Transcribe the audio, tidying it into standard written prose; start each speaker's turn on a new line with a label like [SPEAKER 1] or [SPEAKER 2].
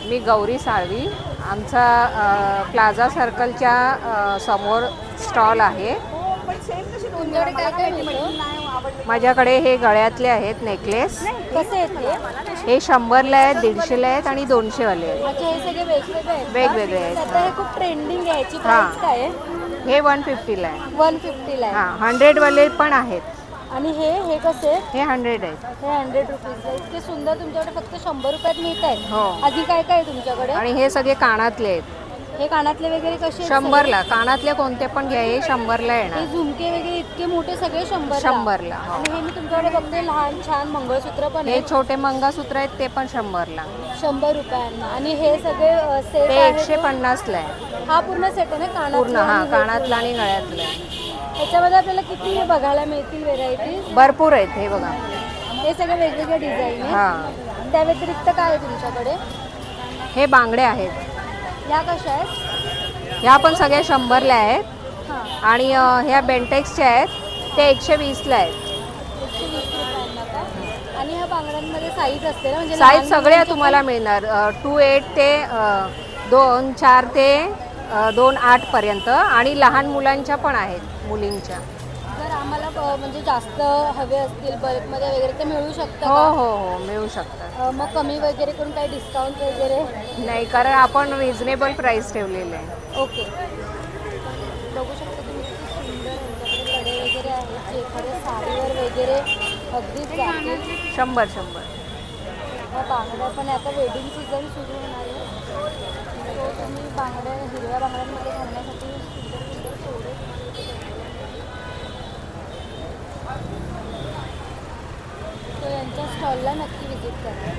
[SPEAKER 1] मी गौरी साळवी. आमचा प्लाझा सर्कलच्या समोर स्टॉल आहे.
[SPEAKER 2] तुमच्याकडे काय काय मिळतं?
[SPEAKER 1] माझ्याकडे हे गळ्यातले आहेत नेकलेस.
[SPEAKER 2] कसे आहेत
[SPEAKER 1] हे 100ला आहेत, 150ला आहेत आणि 200 वाले आहेत.
[SPEAKER 2] अच्छा, हे सगळे वेगवेगळे आहेत.
[SPEAKER 1] वेगवेगळे आहेत.
[SPEAKER 2] आता हे खूप ट्रेंडिंग आहे. याची
[SPEAKER 1] हां.
[SPEAKER 2] प्राइस काय आहे?
[SPEAKER 1] हे 150ला आहे.
[SPEAKER 2] 150 ला आहे.
[SPEAKER 1] हां, 100 वाले पण आहेत.
[SPEAKER 2] आणि हे कसे आहेत?
[SPEAKER 1] हे 100 आहेत.
[SPEAKER 2] हे 100 रुपीज. इतके सुंदर तुमच्याकडे फक्त 100 रुपयात मिळत आहेत.
[SPEAKER 1] हो.
[SPEAKER 2] अजून काय काय आहे तुमच्याकडे?
[SPEAKER 1] आणि हे सगळे कानातले आहेत.
[SPEAKER 2] हे कानातले वगैरे कसे आहेत?
[SPEAKER 1] 100ला. कानातले कोणते पण घ्या, हे 100ला
[SPEAKER 2] हे
[SPEAKER 1] येणार.
[SPEAKER 2] झुमके वगैरे इतके मोठे सगळे 100
[SPEAKER 1] 100ला. हो.
[SPEAKER 2] आणि हे मी तुमच्याकडे बघते लहान छान मंगळसूत्र पण
[SPEAKER 1] हे
[SPEAKER 2] आहे
[SPEAKER 1] छोटे मंगळसूत्र आहेत, ते पण 100ला.
[SPEAKER 2] 100 रुपयांना. आणि हे सगळे सेट
[SPEAKER 1] ते
[SPEAKER 2] आहे
[SPEAKER 1] 150ला आहे.
[SPEAKER 2] हा पूर्ण सेट आहे ना कानातला?
[SPEAKER 1] पूर्ण. हां, कानातला आणि गळ्यातलं आहे.
[SPEAKER 2] त्याच्यामध्ये आपल्याला किती बघायला मिळतील व्हेरायटीज?
[SPEAKER 1] भरपूर आहेत. हे बघा.
[SPEAKER 2] हे सगळे वेगवेगळे डिझाईन आहे.
[SPEAKER 1] हां.
[SPEAKER 2] त्या व्यतिरिक्त काय आहे तुमच्याकडे?
[SPEAKER 1] हे बांगडे आहेत.
[SPEAKER 2] ह्या कशा आहेत?
[SPEAKER 1] ह्या पण सगळ्या 100ला आहेत.
[SPEAKER 2] हां,
[SPEAKER 1] आणि ह्या बेंटेक्सच्या आहेत, ते 120ला आहेत.
[SPEAKER 2] 120 रुपयांना का? आणि ह्या बांगड्यांमध्ये साईज असते ना, म्हणजे
[SPEAKER 1] साईज
[SPEAKER 2] लहान
[SPEAKER 1] सगळ्या
[SPEAKER 2] मुलांचे
[SPEAKER 1] तुम्हाला मिळणार. 28 ते 4 ते 8 पर्यंत. आणि लहान मुलांच्या पण आहेत, मुलींच्या.
[SPEAKER 2] पण जर आम्हाला म्हणजे जास्त हवे असतील बल्कमध्ये वगैरे तर मिळू शकतं
[SPEAKER 1] हो
[SPEAKER 2] का?
[SPEAKER 1] हो हो, मिळू शकतात.
[SPEAKER 2] मग कमी वगैरे करून काही डिस्काउंट वगैरे?
[SPEAKER 1] नाही, कारण आपण रिझनेबल प्राईस ठेवलेले आहे.
[SPEAKER 2] ओके. बघू शकता तुम्ही किती सुंदर यांच्याकडे कडे वगैरे आहेत, जे एखाद्या साडीवर वगैरे अगदीच जातील.
[SPEAKER 1] 100.
[SPEAKER 2] ह्या बांगड्या पण आता वेडिंग सीझन सुरू होणार आहे. तो तुम्ही बांगड्या हिरव्या बांगड्यांमध्ये घालण्यासाठी सुंदर सुंदर सोडे. तो यांच्या स्टॉलला नक्की व्हिजिट करा.